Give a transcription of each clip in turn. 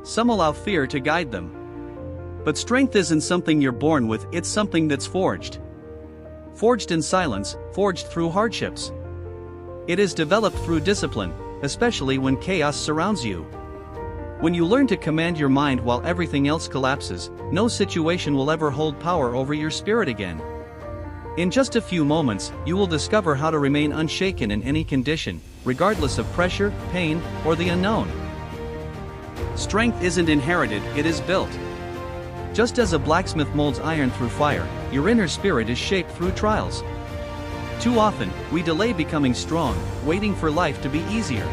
some allow fear to guide them. But strength isn't something you're born with, it's something that's forged. Forged in silence, forged through hardships. It is developed through discipline, especially when chaos surrounds you. When you learn to command your mind while everything else collapses, no situation will ever hold power over your spirit again. In just a few moments, you will discover how to remain unshaken in any condition, regardless of pressure, pain, or the unknown. Strength isn't inherited, it is built. Just as a blacksmith molds iron through fire, your inner spirit is shaped through trials. Too often, we delay becoming strong, waiting for life to be easier.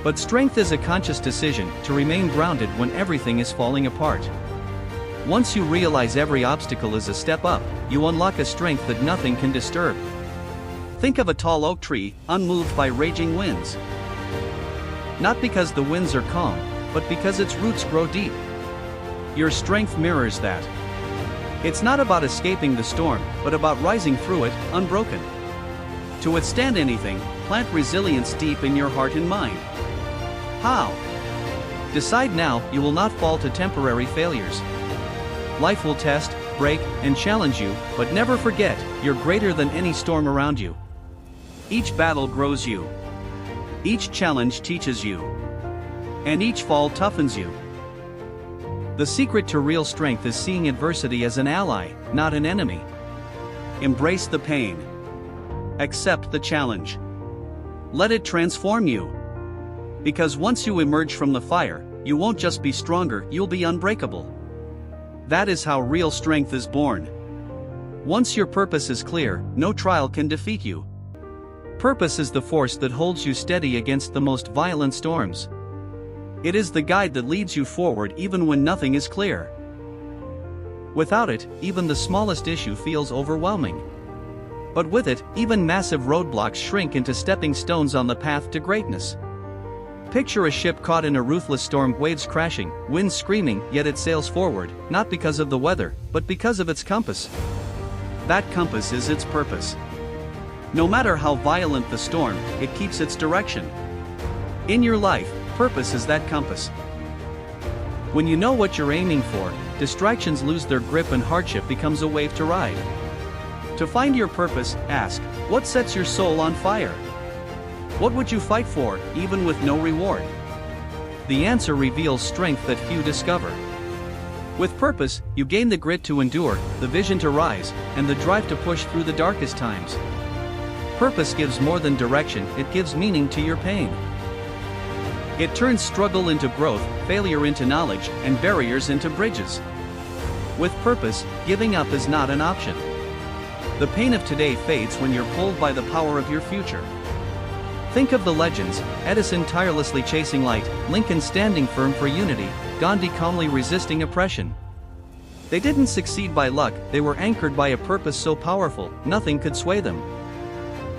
But strength is a conscious decision to remain grounded when everything is falling apart. Once you realize every obstacle is a step up, you unlock a strength that nothing can disturb. Think of a tall oak tree, unmoved by raging winds. Not because the winds are calm, but because its roots grow deep. Your strength mirrors that. It's not about escaping the storm, but about rising through it, unbroken. To withstand anything, plant resilience deep in your heart and mind. How? Decide now, you will not fall to temporary failures. Life will test, break, and challenge you, but never forget, you're greater than any storm around you. Each battle grows you. Each challenge teaches you. And each fall toughens you. The secret to real strength is seeing adversity as an ally, not an enemy. Embrace the pain. Accept the challenge. Let it transform you. Because once you emerge from the fire, you won't just be stronger, you'll be unbreakable. That is how real strength is born. Once your purpose is clear, no trial can defeat you. Purpose is the force that holds you steady against the most violent storms. It is the guide that leads you forward even when nothing is clear. Without it, even the smallest issue feels overwhelming. But with it, even massive roadblocks shrink into stepping stones on the path to greatness. Picture a ship caught in a ruthless storm, waves crashing, winds screaming, yet it sails forward, not because of the weather, but because of its compass. That compass is its purpose. No matter how violent the storm, it keeps its direction. In your life, purpose is that compass. When you know what you're aiming for, distractions lose their grip and hardship becomes a wave to ride. To find your purpose, ask, what sets your soul on fire? What would you fight for, even with no reward? The answer reveals strength that few discover. With purpose, you gain the grit to endure, the vision to rise, and the drive to push through the darkest times. Purpose gives more than direction, it gives meaning to your pain. It turns struggle into growth, failure into knowledge, and barriers into bridges. With purpose, giving up is not an option. The pain of today fades when you're pulled by the power of your future. Think of the legends, Edison tirelessly chasing light, Lincoln standing firm for unity, Gandhi calmly resisting oppression. They didn't succeed by luck, they were anchored by a purpose so powerful, nothing could sway them.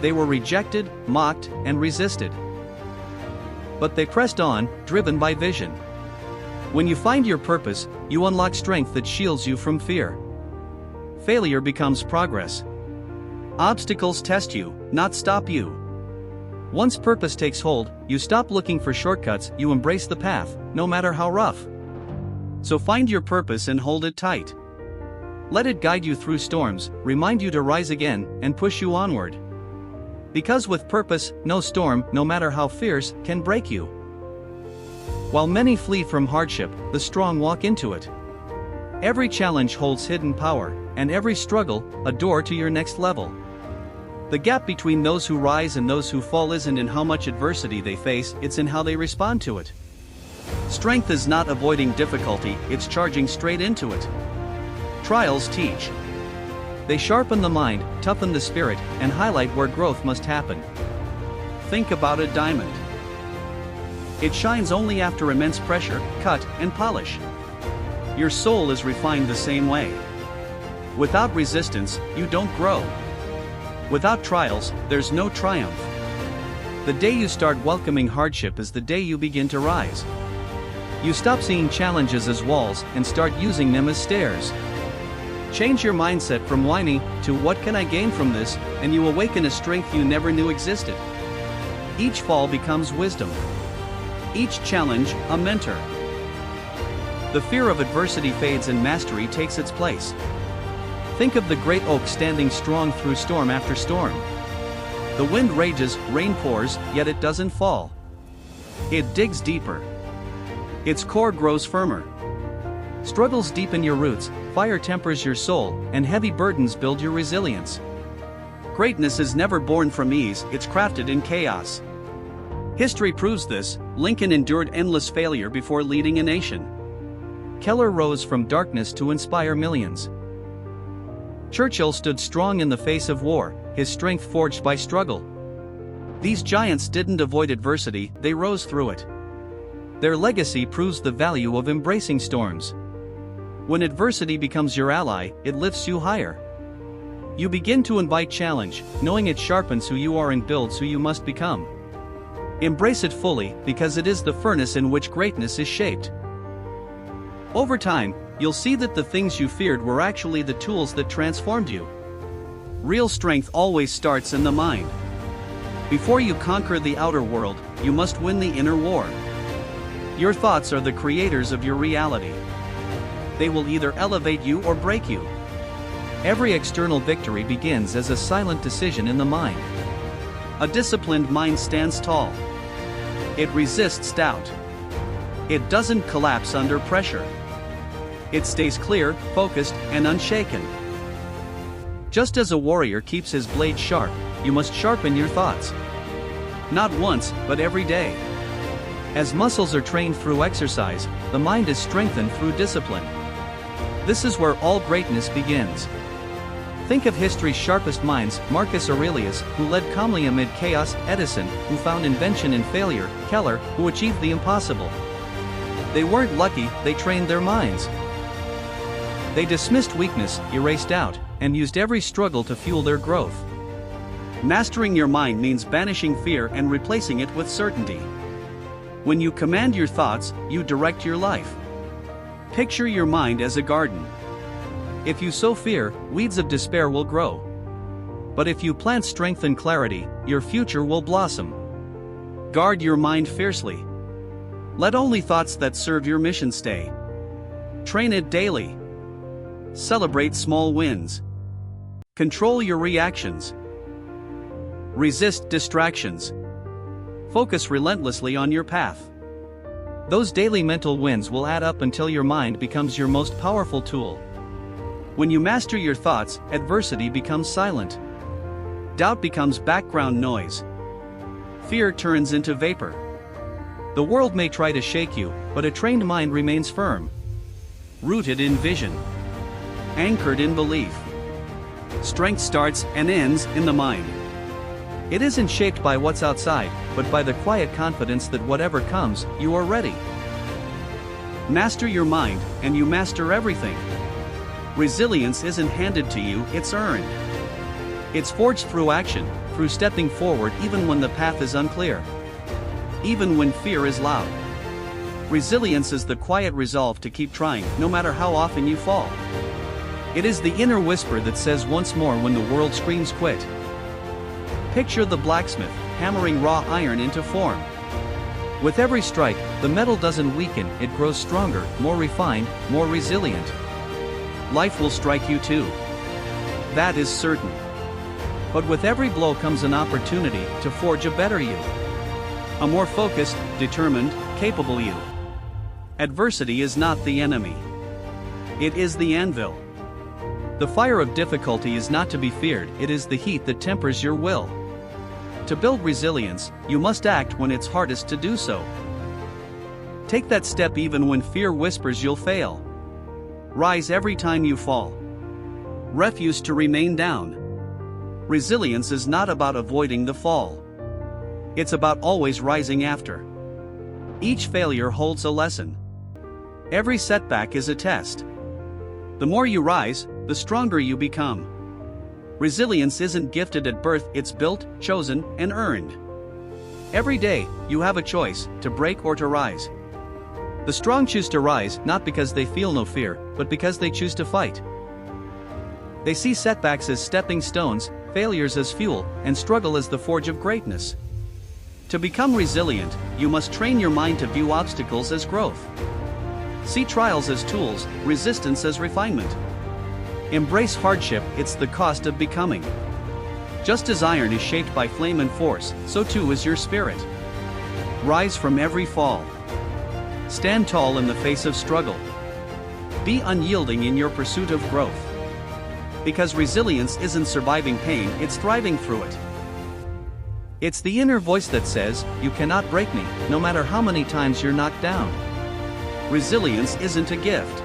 They were rejected, mocked, and resisted. But they pressed on, driven by vision. When you find your purpose, you unlock strength that shields you from fear. Failure becomes progress. Obstacles test you, not stop you. Once purpose takes hold, you stop looking for shortcuts, you embrace the path, no matter how rough. So find your purpose and hold it tight. Let it guide you through storms, remind you to rise again, and push you onward. Because with purpose, no storm, no matter how fierce, can break you. While many flee from hardship, the strong walk into it. Every challenge holds hidden power, and every struggle, a door to your next level. The gap between those who rise and those who fall isn't in how much adversity they face, it's in how they respond to it. Strength is not avoiding difficulty, it's charging straight into it. Trials teach. They sharpen the mind, toughen the spirit, and highlight where growth must happen. Think about a diamond. It shines only after immense pressure, cut, and polish. Your soul is refined the same way. Without resistance, you don't grow. Without trials, there's no triumph. The day you start welcoming hardship is the day you begin to rise. You stop seeing challenges as walls and start using them as stairs. Change your mindset from whining to what can I gain from this, and you awaken a strength you never knew existed. Each fall becomes wisdom. Each challenge, a mentor. the fear of adversity fades and mastery takes its place. Think of the great oak standing strong through storm after storm. The wind rages, rain pours, yet it doesn't fall. It digs deeper. Its core grows firmer. Struggles deepen your roots, fire tempers your soul, and heavy burdens build your resilience. Greatness is never born from ease, it's crafted in chaos. History proves this. Lincoln endured endless failure before leading a nation. Keller rose from darkness to inspire millions. Churchill stood strong in the face of war, his strength forged by struggle. These giants didn't avoid adversity, they rose through it. Their legacy proves the value of embracing storms. When adversity becomes your ally, it lifts you higher. You begin to invite challenge, knowing it sharpens who you are and builds who you must become. Embrace it fully, because it is the furnace in which greatness is shaped. Over time, you'll see that the things you feared were actually the tools that transformed you. Real strength always starts in the mind. Before you conquer the outer world, you must win the inner war. Your thoughts are the creators of your reality. They will either elevate you or break you. Every external victory begins as a silent decision in the mind. A disciplined mind stands tall. It resists doubt. It doesn't collapse under pressure. It stays clear, focused, and unshaken. Just as a warrior keeps his blade sharp, you must sharpen your thoughts. Not once, but every day. As muscles are trained through exercise, the mind is strengthened through discipline. This is where all greatness begins. Think of history's sharpest minds: Marcus Aurelius, who led calmly amid chaos; Edison, who found invention in failure; Keller, who achieved the impossible. They weren't lucky, they trained their minds. They dismissed weakness, erased doubt, and used every struggle to fuel their growth. Mastering your mind means banishing fear and replacing it with certainty. When you command your thoughts, you direct your life. Picture your mind as a garden. If you sow fear, weeds of despair will grow. But if you plant strength and clarity, your future will blossom. Guard your mind fiercely. Let only thoughts that serve your mission stay. Train it daily. Celebrate small wins. Control your reactions. Resist distractions. Focus relentlessly on your path. Those daily mental wins will add up until your mind becomes your most powerful tool. When you master your thoughts, adversity becomes silent. Doubt becomes background noise. Fear turns into vapor. The world may try to shake you, but a trained mind remains firm. Rooted in vision. Anchored in belief. Strength starts and ends in the mind. It isn't shaped by what's outside, but by the quiet confidence that whatever comes, you are ready. Master your mind, and you master everything. Resilience isn't handed to you, it's earned. It's forged through action, through stepping forward even when the path is unclear. Even when fear is loud. Resilience is the quiet resolve to keep trying, no matter how often you fall. It is the inner whisper that says once more when the world screams quit. Picture the blacksmith, hammering raw iron into form. With every strike, the metal doesn't weaken, it grows stronger, more refined, more resilient. Life will strike you too. That is certain. But with every blow comes an opportunity to forge a better you. A more focused, determined, capable you. Adversity is not the enemy. It is the anvil. The fire of difficulty is not to be feared, it is the heat that tempers your will. To build resilience, you must act when it's hardest to do so. Take that step even when fear whispers you'll fail. Rise every time you fall. Refuse to remain down. Resilience is not about avoiding the fall. It's about always rising after. Each failure holds a lesson. Every setback is a test. The more you rise, the stronger you become. Resilience isn't gifted at birth, it's built, chosen, and earned. Every day, you have a choice, to break or to rise. The strong choose to rise, not because they feel no fear, but because they choose to fight. They see setbacks as stepping stones, failures as fuel, and struggle as the forge of greatness. To become resilient, you must train your mind to view obstacles as growth. See trials as tools, resistance as refinement. Embrace hardship, it's the cost of becoming. Just as iron is shaped by flame and force, so too is your spirit. Rise from every fall. Stand tall in the face of struggle. Be unyielding in your pursuit of growth. Because resilience isn't surviving pain, it's thriving through it. It's the inner voice that says, "You cannot break me, no matter how many times you're knocked down." Resilience isn't a gift.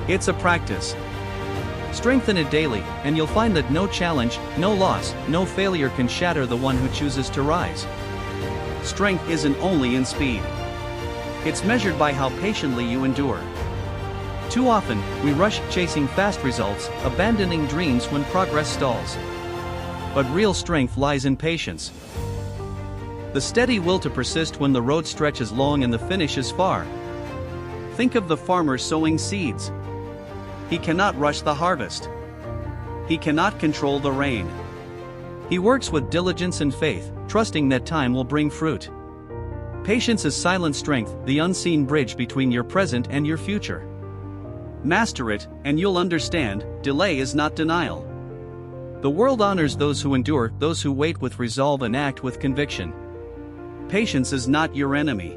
It's a practice. Strengthen it daily, and you'll find that no challenge, no loss, no failure can shatter the one who chooses to rise. Strength isn't only in speed. It's measured by how patiently you endure. Too often, we rush chasing fast results, abandoning dreams when progress stalls. But real strength lies in patience. The steady will to persist when the road stretches long and the finish is far. Think of the farmer sowing seeds. He cannot rush the harvest. He cannot control the rain. He works with diligence and faith, trusting that time will bring fruit. Patience is silent strength, the unseen bridge between your present and your future. Master it, and you'll understand, delay is not denial. The world honors those who endure, those who wait with resolve and act with conviction. Patience is not your enemy.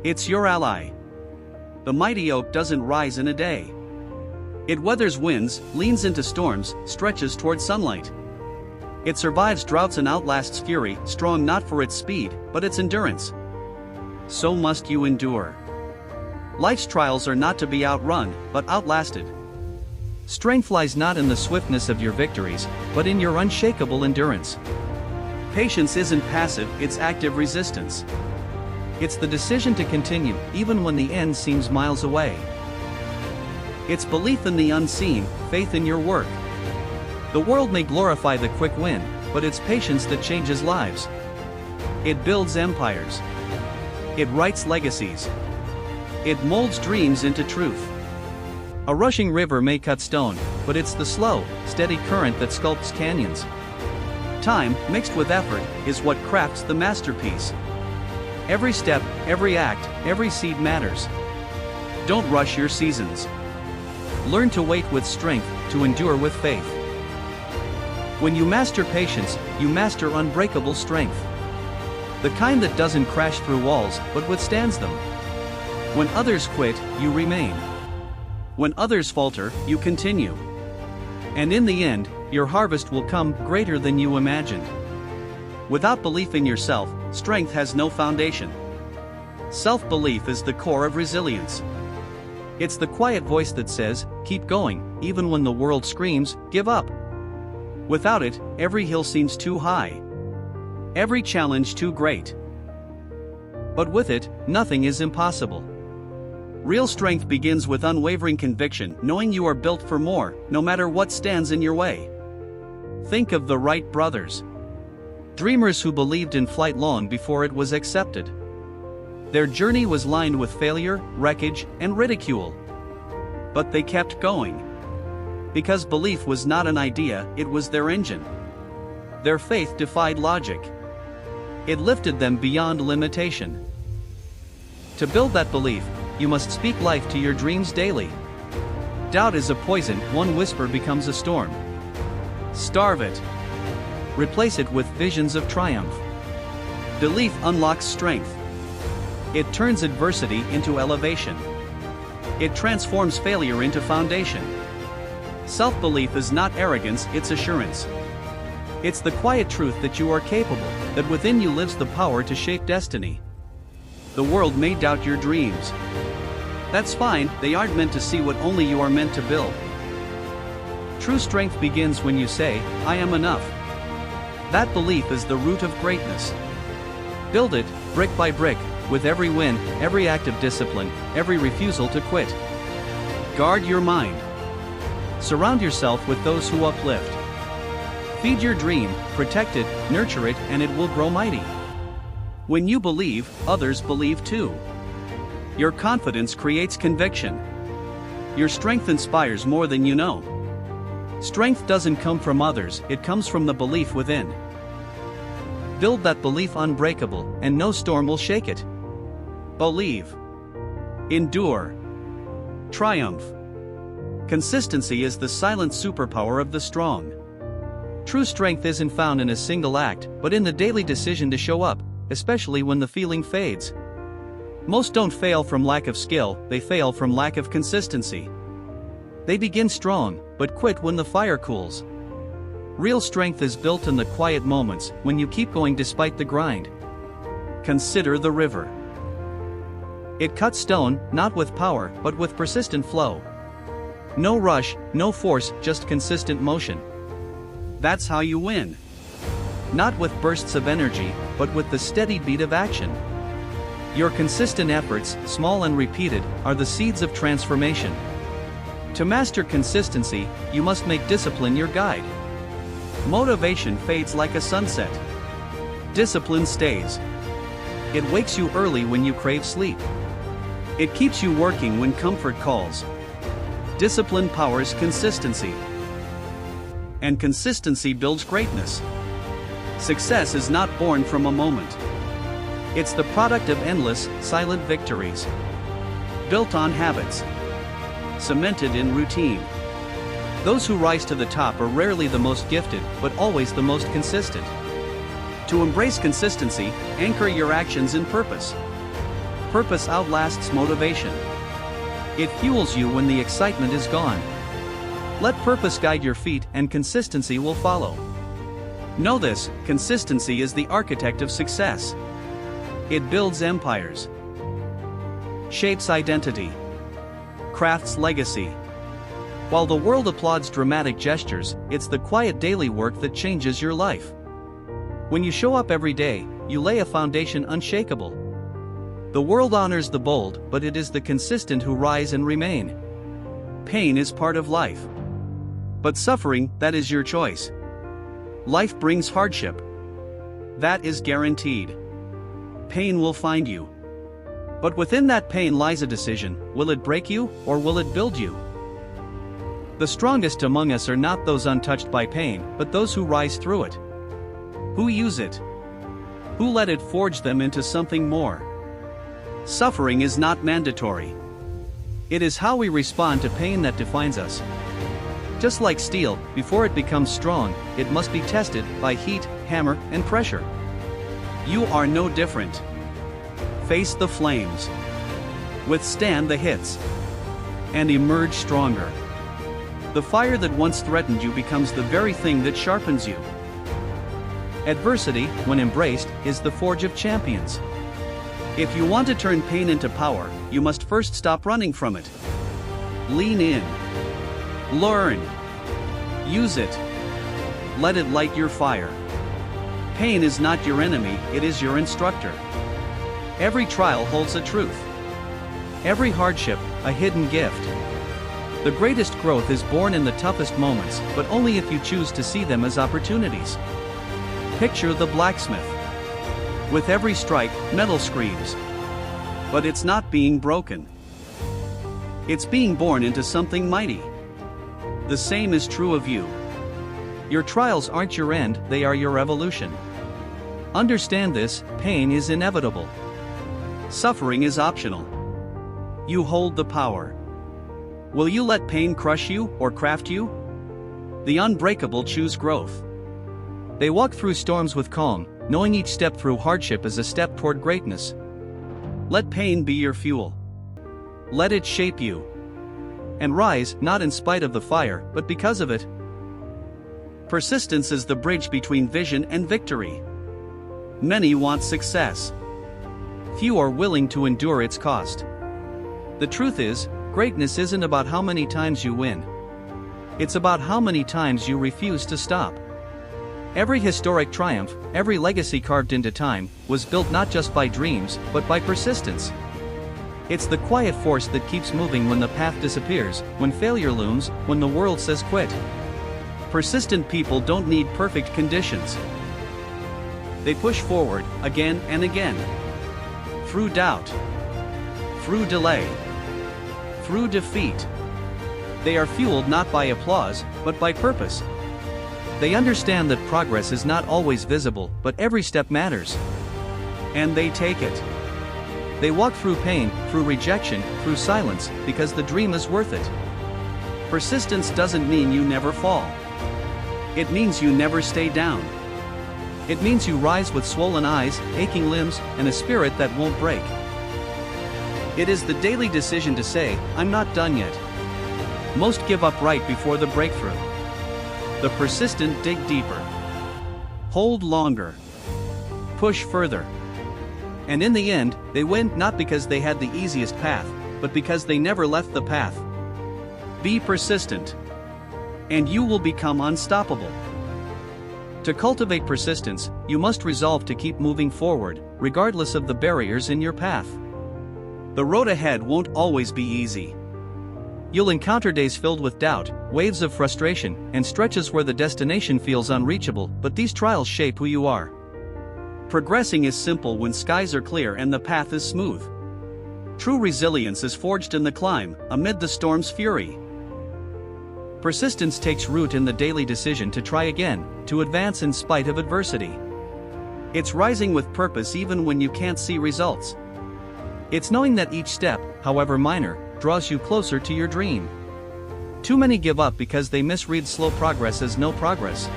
It's your ally. The mighty oak doesn't rise in a day. It weathers winds, leans into storms, stretches toward sunlight. It survives droughts and outlasts fury, strong not for its speed, but its endurance. So must you endure. Life's trials are not to be outrun, but outlasted. Strength lies not in the swiftness of your victories, but in your unshakable endurance. Patience isn't passive, it's active resistance. It's the decision to continue, even when the end seems miles away. It's belief in the unseen, faith in your work. The world may glorify the quick win, but it's patience that changes lives. It builds empires. It writes legacies. It molds dreams into truth. A rushing river may cut stone, but it's the slow, steady current that sculpts canyons. Time, mixed with effort, is what crafts the masterpiece. Every step, every act, every seed matters. Don't rush your seasons. Learn to wait with strength, to endure with faith. When you master patience, you master unbreakable strength. The kind that doesn't crash through walls, but withstands them. When others quit, you remain. When others falter, you continue. And in the end, your harvest will come greater than you imagined. Without belief in yourself, strength has no foundation. Self-belief is the core of resilience. It's the quiet voice that says, "Keep going," even when the world screams, "Give up." Without it, every hill seems too high. Every challenge too great. But with it, nothing is impossible. Real strength begins with unwavering conviction, knowing you are built for more, no matter what stands in your way. Think of the Wright brothers. Dreamers who believed in flight long before it was accepted. Their journey was lined with failure, wreckage, and ridicule. But they kept going. Because belief was not an idea, it was their engine. Their faith defied logic. It lifted them beyond limitation. To build that belief, you must speak life to your dreams daily. Doubt is a poison, one whisper becomes a storm. Starve it. Replace it with visions of triumph. Belief unlocks strength. It turns adversity into elevation. It transforms failure into foundation. Self-belief is not arrogance, it's assurance. It's the quiet truth that you are capable, that within you lives the power to shape destiny. The world may doubt your dreams. That's fine, they aren't meant to see what only you are meant to build. True strength begins when you say, "I am enough." That belief is the root of greatness. Build it, brick by brick, with every win, every act of discipline, every refusal to quit. Guard your mind. Surround yourself with those who uplift. Feed your dream, protect it, nurture it, and it will grow mighty. When you believe, others believe too. Your confidence creates conviction. Your strength inspires more than you know. Strength doesn't come from others, it comes from the belief within. Build that belief unbreakable, and no storm will shake it. Believe. Endure. Triumph. Consistency is the silent superpower of the strong. True strength isn't found in a single act, but in the daily decision to show up, especially when the feeling fades. Most don't fail from lack of skill, they fail from lack of consistency. They begin strong, but quit when the fire cools. Real strength is built in the quiet moments, when you keep going despite the grind. Consider the river. It cuts stone, not with power, but with persistent flow. No rush, no force, just consistent motion. That's how you win. Not with bursts of energy, but with the steady beat of action. Your consistent efforts, small and repeated, are the seeds of transformation. To master consistency, you must make discipline your guide. Motivation fades like a sunset. Discipline stays. It wakes you early when you crave sleep. It keeps you working when comfort calls. Discipline powers consistency. And consistency builds greatness. Success is not born from a moment. It's the product of endless, silent victories. Built on habits. Cemented in routine. Those who rise to the top are rarely the most gifted, but always the most consistent. To embrace consistency, anchor your actions in purpose. Purpose outlasts motivation. It fuels you when the excitement is gone. Let purpose guide your feet and consistency will follow. Know this, consistency is the architect of success. It builds empires, shapes identity, crafts legacy. While the world applauds dramatic gestures, it's the quiet daily work that changes your life. When you show up every day, you lay a foundation unshakable. The world honors the bold, but it is the consistent who rise and remain. Pain is part of life. But suffering, that is your choice. Life brings hardship. That is guaranteed. Pain will find you. But within that pain lies a decision: will it break you, or will it build you? The strongest among us are not those untouched by pain, but those who rise through it. Who use it? Who let it forge them into something more? Suffering is not mandatory. It is how we respond to pain that defines us. Just like steel, before it becomes strong, it must be tested by heat, hammer, and pressure. You are no different. Face the flames. Withstand the hits. And emerge stronger. The fire that once threatened you becomes the very thing that sharpens you. Adversity, when embraced, is the forge of champions. If you want to turn pain into power, you must first stop running from it. Lean in. Learn. Use it. Let it light your fire. Pain is not your enemy, it is your instructor. Every trial holds a truth. Every hardship, a hidden gift. The greatest growth is born in the toughest moments, but only if you choose to see them as opportunities. Picture the blacksmith. With every strike, metal screams. But it's not being broken. It's being born into something mighty. The same is true of you. Your trials aren't your end, they are your evolution. Understand this: pain is inevitable. Suffering is optional. You hold the power. Will you let pain crush you or craft you? The unbreakable choose growth. They walk through storms with calm, knowing each step through hardship is a step toward greatness. Let pain be your fuel. Let it shape you. And rise, not in spite of the fire, but because of it. Persistence is the bridge between vision and victory. Many want success. Few are willing to endure its cost. The truth is, greatness isn't about how many times you win. It's about how many times you refuse to stop. Every historic triumph, every legacy carved into time, was built not just by dreams, but by persistence. It's the quiet force that keeps moving when the path disappears, when failure looms, when the world says quit. Persistent people don't need perfect conditions. They push forward, again and again. Through doubt. Through delay. Through defeat. They are fueled not by applause, but by purpose. They understand that progress is not always visible, but every step matters. And they take it. They walk through pain, through rejection, through silence, because the dream is worth it. Persistence doesn't mean you never fall. It means you never stay down. It means you rise with swollen eyes, aching limbs, and a spirit that won't break. It is the daily decision to say, "I'm not done yet." Most give up right before the breakthrough. The persistent dig deeper. Hold longer. Push further. And in the end, they win not because they had the easiest path, but because they never left the path. Be persistent. And you will become unstoppable. To cultivate persistence, you must resolve to keep moving forward, regardless of the barriers in your path. The road ahead won't always be easy. You'll encounter days filled with doubt, waves of frustration, and stretches where the destination feels unreachable, but these trials shape who you are. Progressing is simple when skies are clear and the path is smooth. True resilience is forged in the climb, amid the storm's fury. Persistence takes root in the daily decision to try again, to advance in spite of adversity. It's rising with purpose even when you can't see results. It's knowing that each step, however minor, draws you closer to your dream. Too many give up because they misread slow progress as no progress.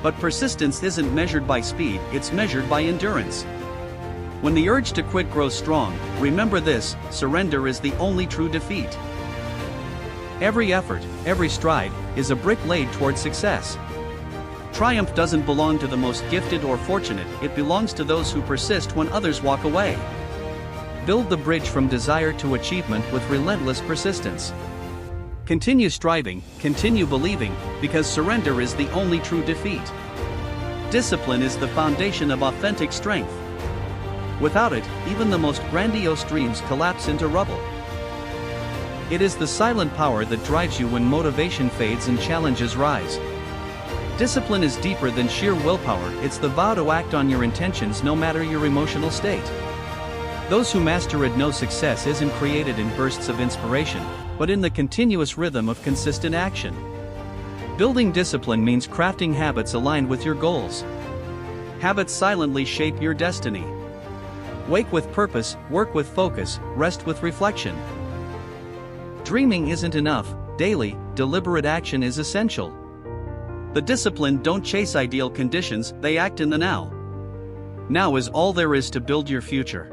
But persistence isn't measured by speed, it's measured by endurance. When the urge to quit grows strong, remember this: surrender is the only true defeat. Every effort, every stride, is a brick laid toward success. Triumph doesn't belong to the most gifted or fortunate, it belongs to those who persist when others walk away. Build the bridge from desire to achievement with relentless persistence. Continue striving, continue believing, because surrender is the only true defeat. Discipline is the foundation of authentic strength. Without it, even the most grandiose dreams collapse into rubble. It is the silent power that drives you when motivation fades and challenges rise. Discipline is deeper than sheer willpower, it's the vow to act on your intentions no matter your emotional state. Those who master it know success isn't created in bursts of inspiration, but in the continuous rhythm of consistent action. Building discipline means crafting habits aligned with your goals. Habits silently shape your destiny. Wake with purpose, work with focus, rest with reflection. Dreaming isn't enough, daily, deliberate action is essential. The disciplined don't chase ideal conditions, they act in the now. Now is all there is to build your future.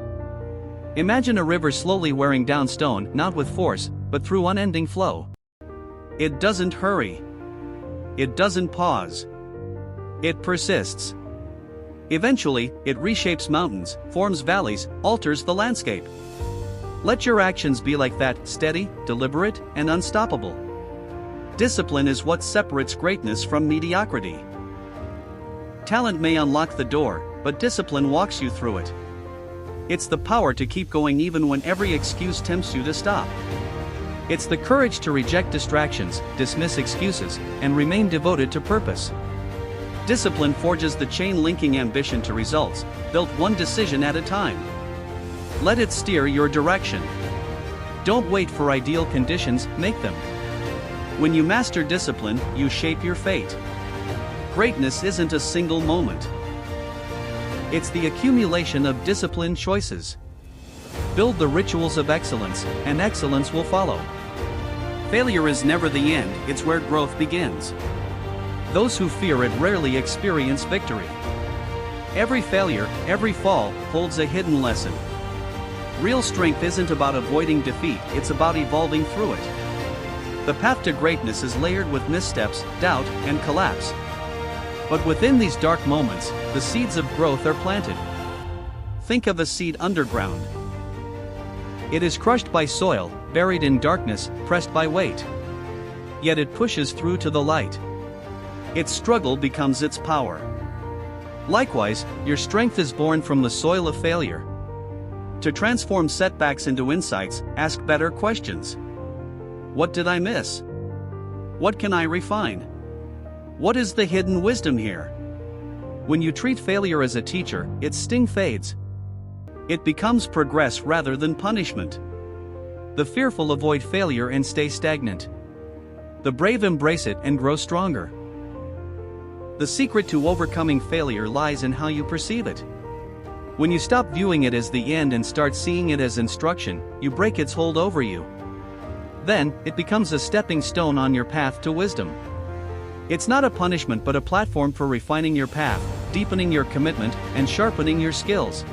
Imagine a river slowly wearing down stone, not with force, but through unending flow. It doesn't hurry. It doesn't pause. It persists. Eventually, it reshapes mountains, forms valleys, alters the landscape. Let your actions be like that, steady, deliberate, and unstoppable. Discipline is what separates greatness from mediocrity. Talent may unlock the door, but discipline walks you through it. It's the power to keep going even when every excuse tempts you to stop. It's the courage to reject distractions, dismiss excuses, and remain devoted to purpose. Discipline forges the chain linking ambition to results, built one decision at a time. Let it steer your direction. Don't wait for ideal conditions, make them. When you master discipline, you shape your fate. Greatness isn't a single moment. It's the accumulation of disciplined choices. Build the rituals of excellence, and excellence will follow. Failure is never the end, it's where growth begins. Those who fear it rarely experience victory. Every failure, every fall, holds a hidden lesson. Real strength isn't about avoiding defeat, it's about evolving through it. The path to greatness is layered with missteps, doubt, and collapse. But within these dark moments, the seeds of growth are planted. Think of a seed underground. It is crushed by soil, buried in darkness, pressed by weight. Yet it pushes through to the light. Its struggle becomes its power. Likewise, your strength is born from the soil of failure. To transform setbacks into insights, ask better questions. What did I miss? What can I refine? What is the hidden wisdom here? When you treat failure as a teacher, its sting fades. It becomes progress rather than punishment. The fearful avoid failure and stay stagnant. The brave embrace it and grow stronger. The secret to overcoming failure lies in how you perceive it. When you stop viewing it as the end and start seeing it as instruction, you break its hold over you. Then, it becomes a stepping stone on your path to wisdom. It's not a punishment but a platform for refining your path, deepening your commitment, and sharpening your skills.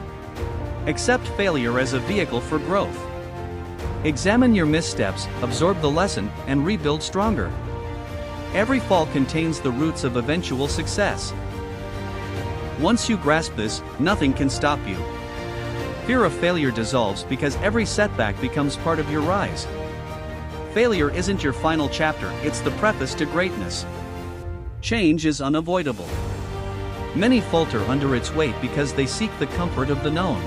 Accept failure as a vehicle for growth. Examine your missteps, absorb the lesson, and rebuild stronger. Every fall contains the roots of eventual success. Once you grasp this, nothing can stop you. Fear of failure dissolves because every setback becomes part of your rise. Failure isn't your final chapter, it's the preface to greatness. Change is unavoidable. Many falter under its weight because they seek the comfort of the known.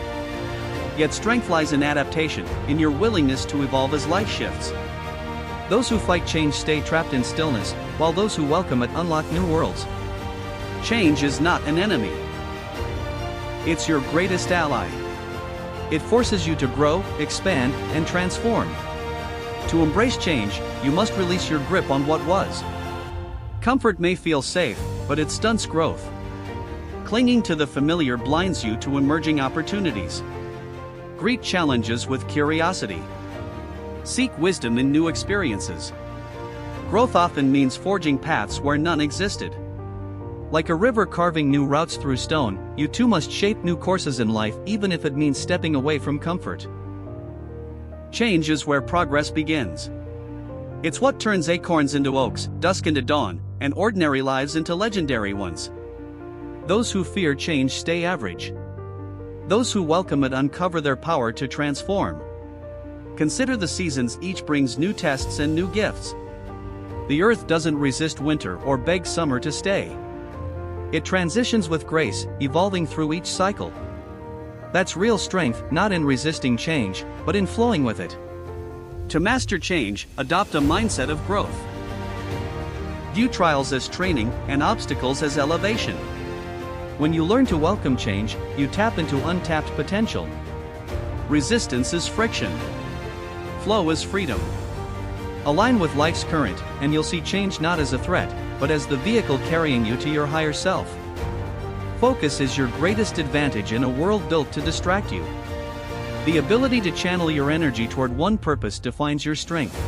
Yet strength lies in adaptation, in your willingness to evolve as life shifts. Those who fight change stay trapped in stillness, while those who welcome it unlock new worlds. Change is not an enemy. It's your greatest ally. It forces you to grow, expand, and transform. To embrace change, you must release your grip on what was. Comfort may feel safe, but it stunts growth. Clinging to the familiar blinds you to emerging opportunities. Greet challenges with curiosity. Seek wisdom in new experiences. Growth often means forging paths where none existed. Like a river carving new routes through stone, you too must shape new courses in life even if it means stepping away from comfort. Change is where progress begins. It's what turns acorns into oaks, dusk into dawn, and ordinary lives into legendary ones. Those who fear change stay average. Those who welcome it uncover their power to transform. Consider the seasons, each brings new tests and new gifts. The earth doesn't resist winter or beg summer to stay. It transitions with grace, evolving through each cycle. That's real strength, not in resisting change, but in flowing with it. To master change, adopt a mindset of growth. View trials as training and obstacles as elevation. When you learn to welcome change, you tap into untapped potential. Resistance is friction. Flow is freedom. Align with life's current, and you'll see change not as a threat, but as the vehicle carrying you to your higher self. Focus is your greatest advantage in a world built to distract you. The ability to channel your energy toward one purpose defines your strength.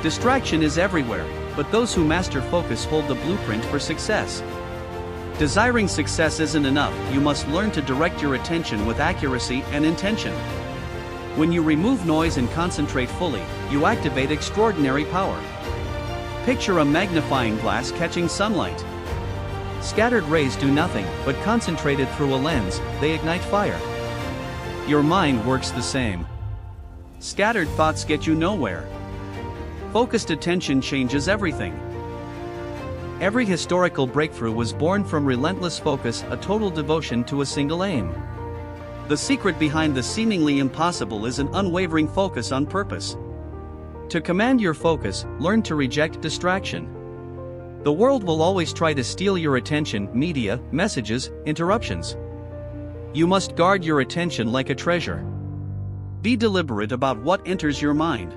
Distraction is everywhere, but those who master focus hold the blueprint for success. Desiring success isn't enough, you must learn to direct your attention with accuracy and intention. When you remove noise and concentrate fully, you activate extraordinary power. Picture a magnifying glass catching sunlight. Scattered rays do nothing, but concentrated through a lens, they ignite fire. Your mind works the same. Scattered thoughts get you nowhere. Focused attention changes everything. Every historical breakthrough was born from relentless focus, a total devotion to a single aim. The secret behind the seemingly impossible is an unwavering focus on purpose. To command your focus, learn to reject distraction. The world will always try to steal your attention, media, messages, interruptions. You must guard your attention like a treasure. Be deliberate about what enters your mind.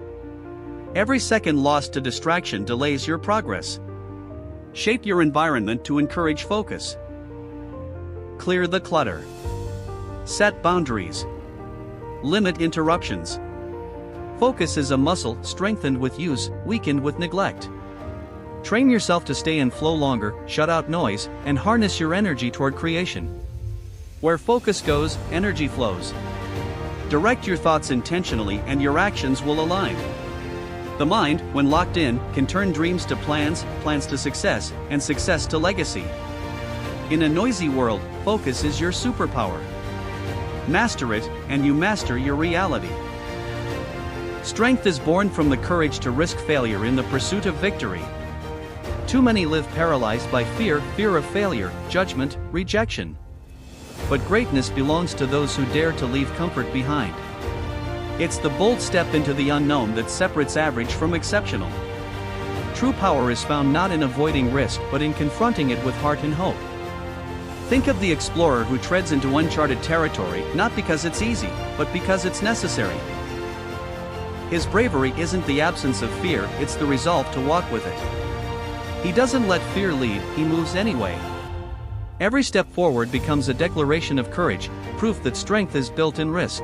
Every second lost to distraction delays your progress. Shape your environment to encourage focus. Clear the clutter. Set boundaries. Limit interruptions. Focus is a muscle, strengthened with use, weakened with neglect. Train yourself to stay in flow longer, shut out noise, and harness your energy toward creation. Where focus goes, energy flows. Direct your thoughts intentionally and your actions will align. The mind, when locked in, can turn dreams to plans, plans to success, and success to legacy. In a noisy world, focus is your superpower. Master it, and you master your reality. Strength is born from the courage to risk failure in the pursuit of victory. Too many live paralyzed by fear of failure, judgment, rejection. But greatness belongs to those who dare to leave comfort behind. It's the bold step into the unknown that separates average from exceptional. True power is found not in avoiding risk but in confronting it with heart and hope. Think of the explorer who treads into uncharted territory not because it's easy, but because it's necessary. His bravery isn't the absence of fear, it's the resolve to walk with it. He doesn't let fear lead, he moves anyway. Every step forward becomes a declaration of courage, proof that strength is built in risk.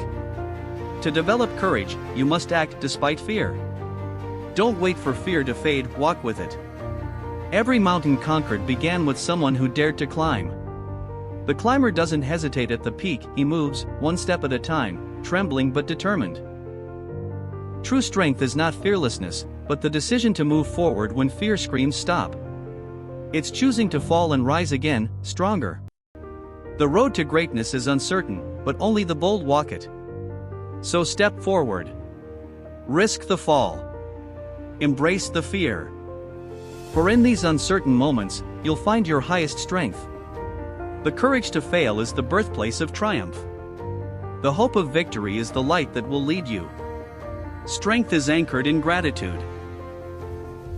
To develop courage, you must act despite fear. Don't wait for fear to fade, walk with it. Every mountain conquered began with someone who dared to climb. The climber doesn't hesitate at the peak, he moves, one step at a time, trembling but determined. True strength is not fearlessness, but the decision to move forward when fear screams stop. It's choosing to fall and rise again, stronger. The road to greatness is uncertain, but only the bold walk it. So step forward. Risk the fall. Embrace the fear. For in these uncertain moments, you'll find your highest strength. The courage to fail is the birthplace of triumph. The hope of victory is the light that will lead you. Strength is anchored in gratitude.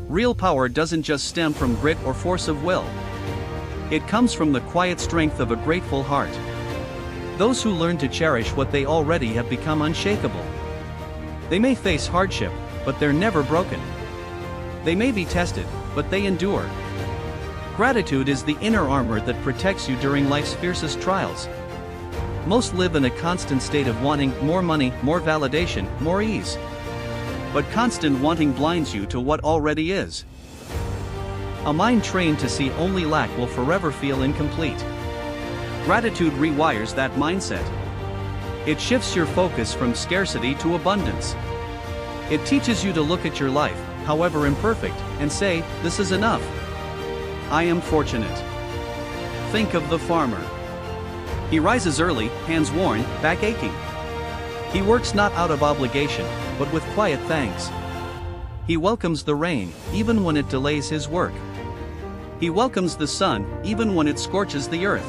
Real power doesn't just stem from grit or force of will. It comes from the quiet strength of a grateful heart. Those who learn to cherish what they already have become unshakable. They may face hardship, but they're never broken. They may be tested, but they endure. Gratitude is the inner armor that protects you during life's fiercest trials. Most live in a constant state of wanting more money, more validation, more ease. But constant wanting blinds you to what already is. A mind trained to see only lack will forever feel incomplete. Gratitude rewires that mindset. It shifts your focus from scarcity to abundance. It teaches you to look at your life, however imperfect, and say, "This is enough. I am fortunate." Think of the farmer. He rises early, hands worn, back aching. He works not out of obligation, but with quiet thanks. He welcomes the rain, even when it delays his work. He welcomes the sun, even when it scorches the earth.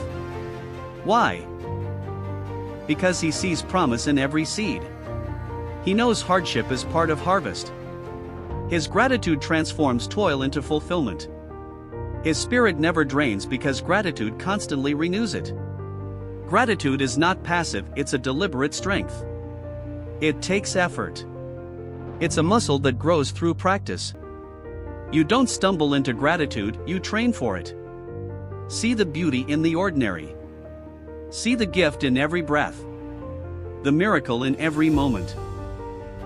Why? Because he sees promise in every seed. He knows hardship is part of harvest. His gratitude transforms toil into fulfillment. His spirit never drains because gratitude constantly renews it. Gratitude is not passive, it's a deliberate strength. It takes effort. It's a muscle that grows through practice. You don't stumble into gratitude, you train for it. See the beauty in the ordinary. See the gift in every breath. The miracle in every moment.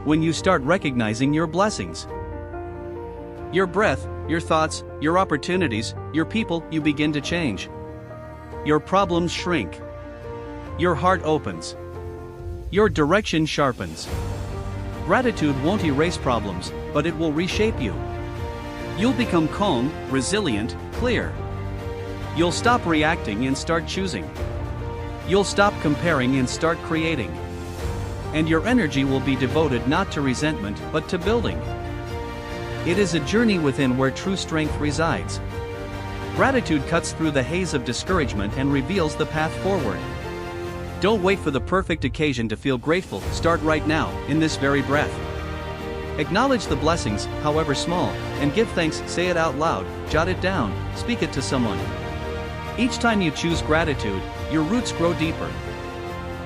When you start recognizing your blessings, your breath, your thoughts, your opportunities, your people, you begin to change. Your problems shrink. Your heart opens. Your direction sharpens. Gratitude won't erase problems, but it will reshape you. You'll become calm, resilient, clear. You'll stop reacting and start choosing. You'll stop comparing and start creating. And your energy will be devoted not to resentment but to building. It is a journey within where true strength resides. Gratitude cuts through the haze of discouragement and reveals the path forward. Don't wait for the perfect occasion to feel grateful, start right now, in this very breath. Acknowledge the blessings, however small, and give thanks, say it out loud, jot it down, speak it to someone. Each time you choose gratitude, your roots grow deeper.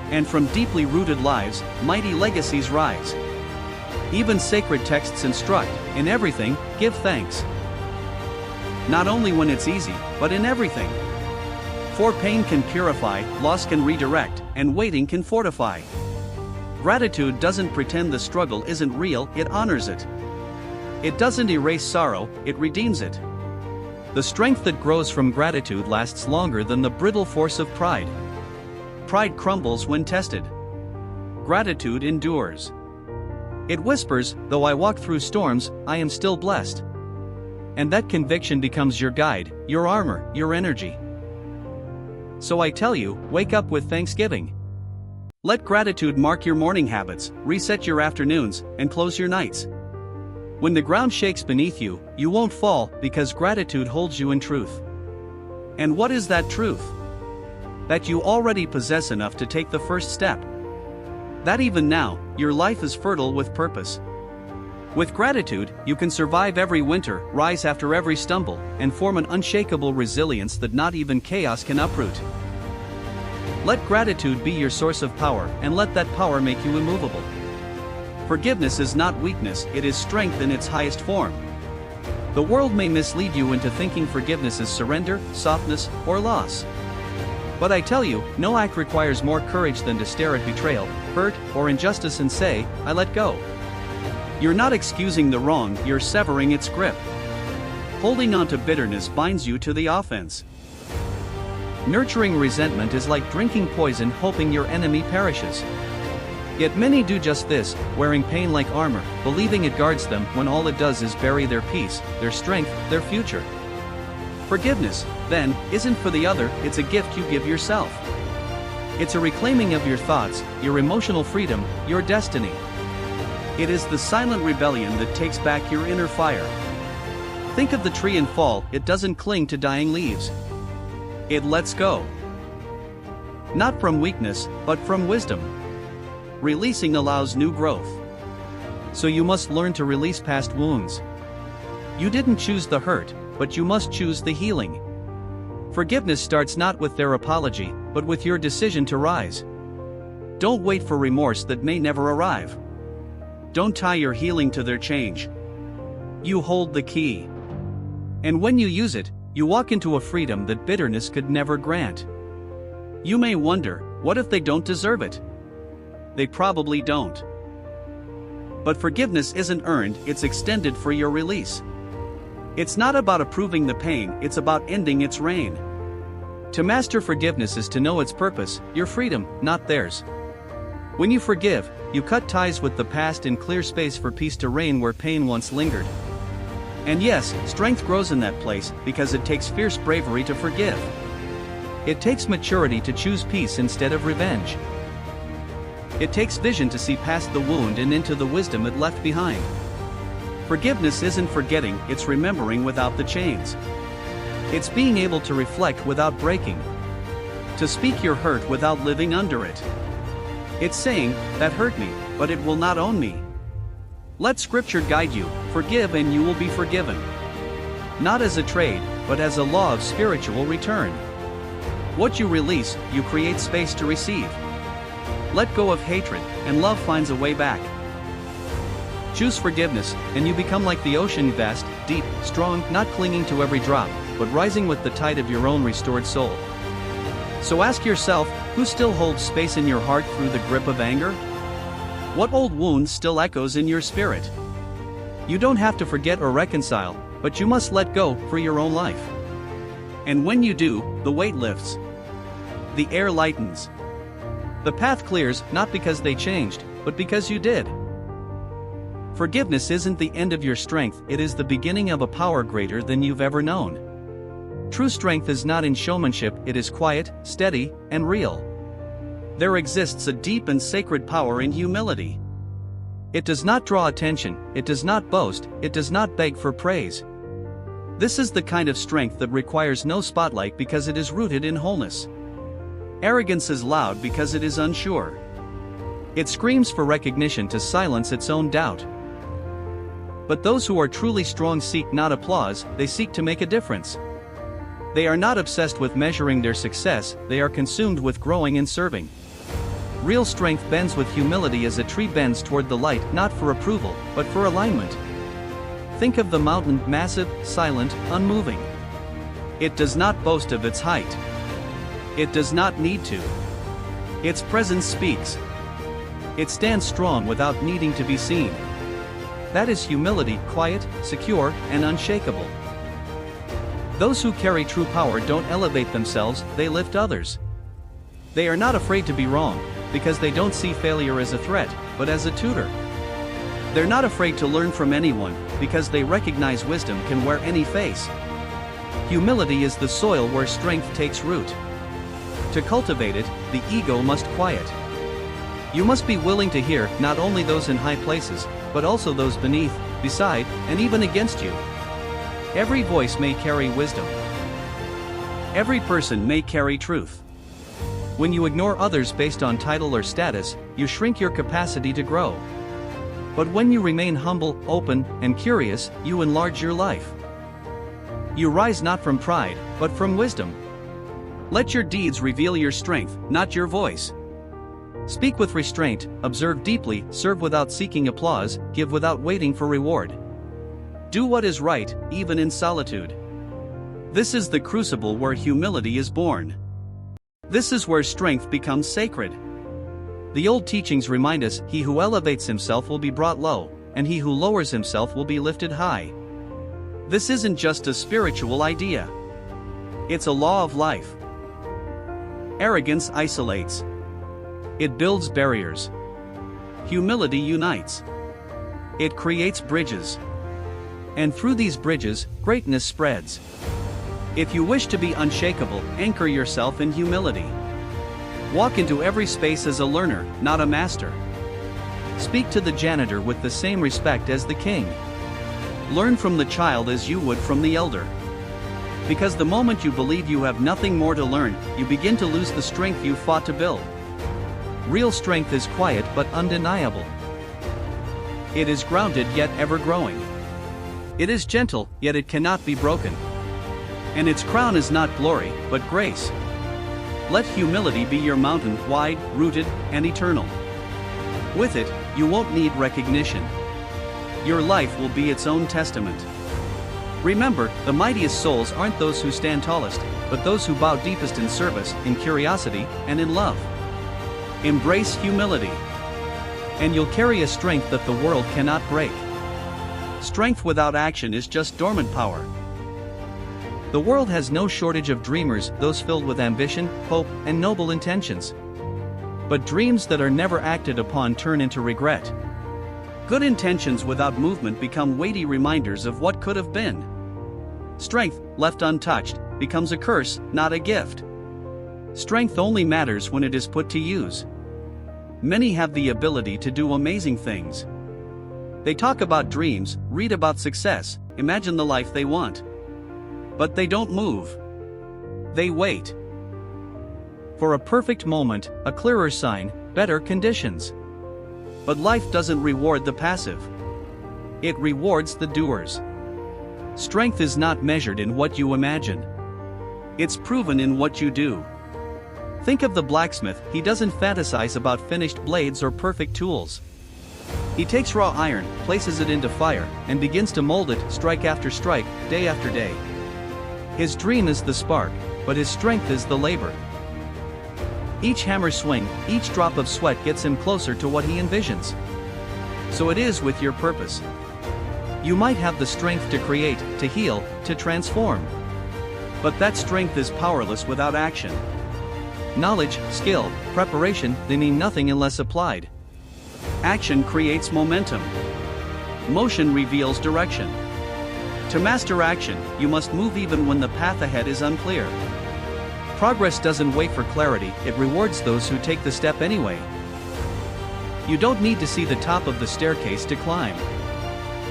And from deeply rooted lives, mighty legacies rise. Even sacred texts instruct, in everything, give thanks. Not only when it's easy, but in everything. For pain can purify, loss can redirect, and waiting can fortify. Gratitude doesn't pretend the struggle isn't real, it honors it. It doesn't erase sorrow, it redeems it. The strength that grows from gratitude lasts longer than the brittle force of pride. Pride crumbles when tested. Gratitude endures. It whispers, "Though I walk through storms, I am still blessed." And that conviction becomes your guide, your armor, your energy. So I tell you, wake up with thanksgiving. Let gratitude mark your morning habits, reset your afternoons, and close your nights. When the ground shakes beneath you, you won't fall because gratitude holds you in truth. And what is that truth? That you already possess enough to take the first step. That even now, your life is fertile with purpose. With gratitude, you can survive every winter, rise after every stumble, and form an unshakable resilience that not even chaos can uproot. Let gratitude be your source of power, and let that power make you immovable. Forgiveness is not weakness, it is strength in its highest form. The world may mislead you into thinking forgiveness is surrender, softness, or loss. But I tell you, no act requires more courage than to stare at betrayal, hurt, or injustice and say, "I let go." You're not excusing the wrong, you're severing its grip. Holding on to bitterness binds you to the offense. Nurturing resentment is like drinking poison hoping your enemy perishes. Yet many do just this, wearing pain like armor, believing it guards them when all it does is bury their peace, their strength, their future. Forgiveness, then, isn't for the other, it's a gift you give yourself. It's a reclaiming of your thoughts, your emotional freedom, your destiny. It is the silent rebellion that takes back your inner fire. Think of the tree in fall, it doesn't cling to dying leaves. It lets go. Not from weakness, but from wisdom. Releasing allows new growth. So you must learn to release past wounds. You didn't choose the hurt, but you must choose the healing. Forgiveness starts not with their apology, but with your decision to rise. Don't wait for remorse that may never arrive. Don't tie your healing to their change. You hold the key. And when you use it, you walk into a freedom that bitterness could never grant. You may wonder, what if they don't deserve it? They probably don't. But forgiveness isn't earned, it's extended for your release. It's not about approving the pain, it's about ending its reign. To master forgiveness is to know its purpose, your freedom, not theirs. When you forgive, you cut ties with the past and clear space for peace to reign where pain once lingered. And yes, strength grows in that place because it takes fierce bravery to forgive. It takes maturity to choose peace instead of revenge. It takes vision to see past the wound and into the wisdom it left behind. Forgiveness isn't forgetting, it's remembering without the chains. It's being able to reflect without breaking. To speak your hurt without living under it. It's saying, "That hurt me, but it will not own me." Let Scripture guide you, forgive and you will be forgiven. Not as a trade, but as a law of spiritual return. What you release, you create space to receive. Let go of hatred, and love finds a way back. Choose forgiveness, and you become like the ocean, vast, deep, strong, not clinging to every drop, but rising with the tide of your own restored soul. So ask yourself, who still holds space in your heart through the grip of anger? What old wound still echoes in your spirit? You don't have to forget or reconcile, but you must let go for your own life. And when you do, the weight lifts. The air lightens. The path clears, not because they changed, but because you did. Forgiveness isn't the end of your strength, it is the beginning of a power greater than you've ever known. True strength is not in showmanship, it is quiet, steady, and real. There exists a deep and sacred power in humility. It does not draw attention, it does not boast, it does not beg for praise. This is the kind of strength that requires no spotlight because it is rooted in wholeness. Arrogance is loud because it is unsure. It screams for recognition to silence its own doubt. But those who are truly strong seek not applause, they seek to make a difference. They are not obsessed with measuring their success, they are consumed with growing and serving. Real strength bends with humility as a tree bends toward the light, not for approval, but for alignment. Think of the mountain, massive, silent, unmoving. It does not boast of its height. It does not need to. Its presence speaks. It stands strong without needing to be seen. That is humility, quiet, secure, and unshakable. Those who carry true power don't elevate themselves, they lift others. They are not afraid to be wrong, because they don't see failure as a threat, but as a tutor. They're not afraid to learn from anyone, because they recognize wisdom can wear any face. Humility is the soil where strength takes root. To cultivate it, the ego must quiet. You must be willing to hear not only those in high places, but also those beneath, beside, and even against you. Every voice may carry wisdom. Every person may carry truth. When you ignore others based on title or status, you shrink your capacity to grow. But when you remain humble, open, and curious, you enlarge your life. You rise not from pride, but from wisdom. Let your deeds reveal your strength, not your voice. Speak with restraint, observe deeply, serve without seeking applause, give without waiting for reward. Do what is right, even in solitude. This is the crucible where humility is born. This is where strength becomes sacred. The old teachings remind us, he who elevates himself will be brought low, and he who lowers himself will be lifted high. This isn't just a spiritual idea. It's a law of life. Arrogance isolates. It builds barriers. Humility unites. It creates bridges. And through these bridges, greatness spreads. If you wish to be unshakable, anchor yourself in humility. Walk into every space as a learner, not a master. Speak to the janitor with the same respect as the king. Learn from the child as you would from the elder. Because the moment you believe you have nothing more to learn, you begin to lose the strength you fought to build. Real strength is quiet but undeniable. It is grounded yet ever-growing. It is gentle, yet it cannot be broken. And its crown is not glory, but grace. Let humility be your mountain, wide, rooted, and eternal. With it, you won't need recognition. Your life will be its own testament. Remember, the mightiest souls aren't those who stand tallest, but those who bow deepest in service, in curiosity, and in love. Embrace humility. And you'll carry a strength that the world cannot break. Strength without action is just dormant power. The world has no shortage of dreamers, those filled with ambition, hope, and noble intentions. But dreams that are never acted upon turn into regret. Good intentions without movement become weighty reminders of what could have been. Strength, left untouched, becomes a curse, not a gift. Strength only matters when it is put to use. Many have the ability to do amazing things. They talk about dreams, read about success, imagine the life they want. But they don't move. They wait. For a perfect moment, a clearer sign, better conditions. But life doesn't reward the passive. It rewards the doers. Strength is not measured in what you imagine. It's proven in what you do. Think of the blacksmith, he doesn't fantasize about finished blades or perfect tools. He takes raw iron, places it into fire, and begins to mold it, strike after strike, day after day. His dream is the spark, but his strength is the labor. Each hammer swing, each drop of sweat gets him closer to what he envisions. So it is with your purpose. You might have the strength to create, to heal, to transform. But that strength is powerless without action. Knowledge, skill, preparation, they mean nothing unless applied. Action creates momentum. Motion reveals direction. To master action, you must move even when the path ahead is unclear. Progress doesn't wait for clarity, it rewards those who take the step anyway. You don't need to see the top of the staircase to climb.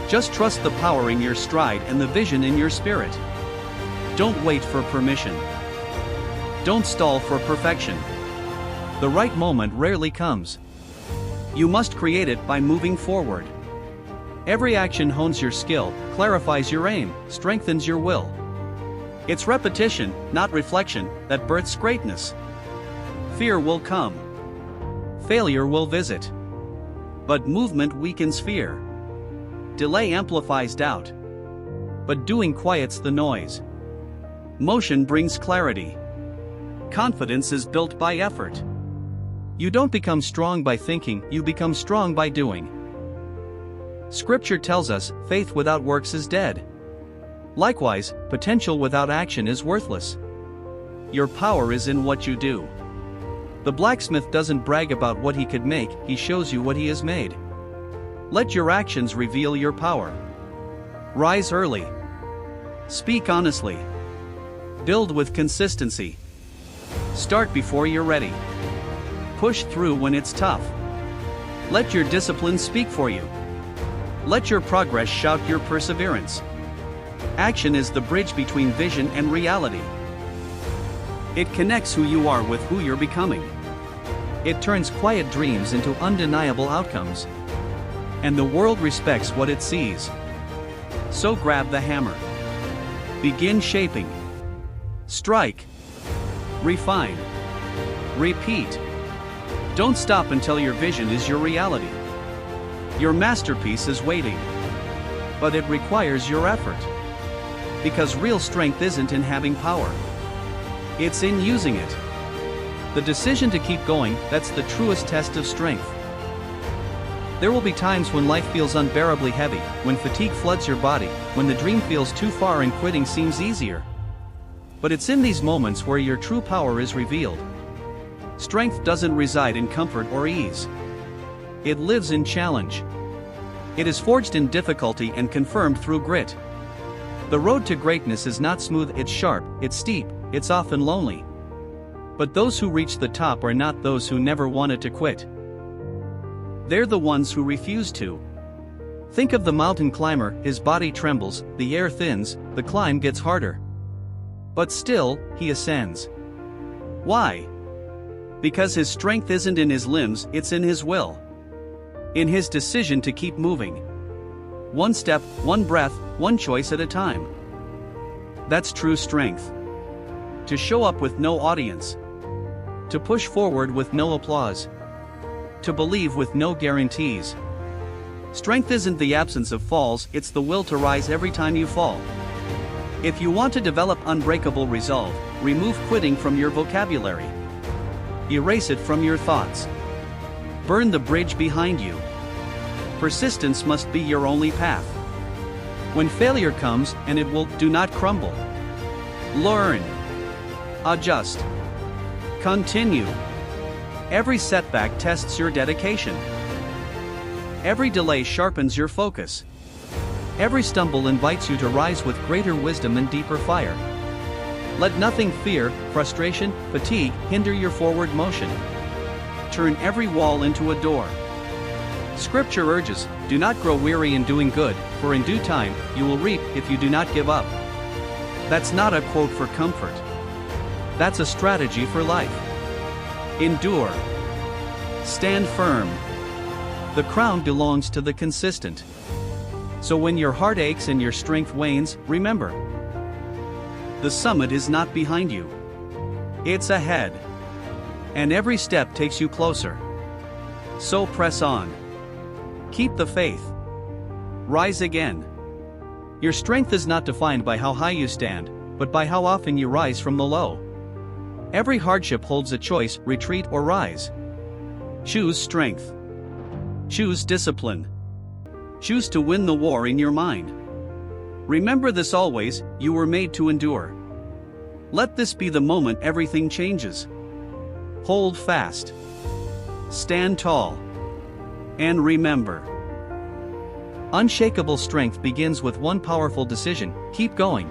Just trust the power in your stride and the vision in your spirit. Don't wait for permission. Don't stall for perfection. The right moment rarely comes. You must create it by moving forward. Every action hones your skill, clarifies your aim, strengthens your will. It's repetition, not reflection, that births greatness. Fear will come. Failure will visit. But movement weakens fear. Delay amplifies doubt. But doing quiets the noise. Motion brings clarity. Confidence is built by effort. You don't become strong by thinking, you become strong by doing. Scripture tells us, faith without works is dead. Likewise, potential without action is worthless. Your power is in what you do. The blacksmith doesn't brag about what he could make, he shows you what he has made. Let your actions reveal your power. Rise early. Speak honestly. Build with consistency. Start before you're ready. Push through when it's tough. Let your discipline speak for you. Let your progress shout your perseverance. Action is the bridge between vision and reality. It connects who you are with who you're becoming. It turns quiet dreams into undeniable outcomes. And the world respects what it sees. So grab the hammer. Begin shaping. Strike. Refine. Repeat. Don't stop until your vision is your reality. Your masterpiece is waiting. But it requires your effort. Because real strength isn't in having power. It's in using it. The decision to keep going, that's the truest test of strength. There will be times when life feels unbearably heavy, when fatigue floods your body, when the dream feels too far and quitting seems easier. But it's in these moments where your true power is revealed. Strength doesn't reside in comfort or ease. It lives in challenge. It is forged in difficulty and confirmed through grit. The road to greatness is not smooth, it's sharp, it's steep, it's often lonely. But those who reach the top are not those who never wanted to quit. They're the ones who refuse to. Think of the mountain climber, his body trembles, the air thins, the climb gets harder. But still, he ascends. Why? Because his strength isn't in his limbs, it's in his will. In his decision to keep moving. One step, one breath, one choice at a time. That's true strength. To show up with no audience. To push forward with no applause. To believe with no guarantees. Strength isn't the absence of falls, it's the will to rise every time you fall. If you want to develop unbreakable resolve, remove quitting from your vocabulary. Erase it from your thoughts. Burn the bridge behind you. Persistence must be your only path. When failure comes, and it will, do not crumble. Learn. Adjust. Continue. Every setback tests your dedication. Every delay sharpens your focus. Every stumble invites you to rise with greater wisdom and deeper fire. Let nothing, fear, frustration, fatigue, hinder your forward motion. Turn every wall into a door. Scripture urges, do not grow weary in doing good, for in due time, you will reap if you do not give up. That's not a quote for comfort. That's a strategy for life. Endure. Stand firm. The crown belongs to the consistent. So when your heart aches and your strength wanes, remember. The summit is not behind you. It's ahead. And every step takes you closer. So press on. Keep the faith. Rise again. Your strength is not defined by how high you stand, but by how often you rise from the low. Every hardship holds a choice, retreat or rise. Choose strength. Choose discipline. Choose to win the war in your mind. Remember this always, you were made to endure. Let this be the moment everything changes. Hold fast. Stand tall. And remember. Unshakable strength begins with one powerful decision: keep going.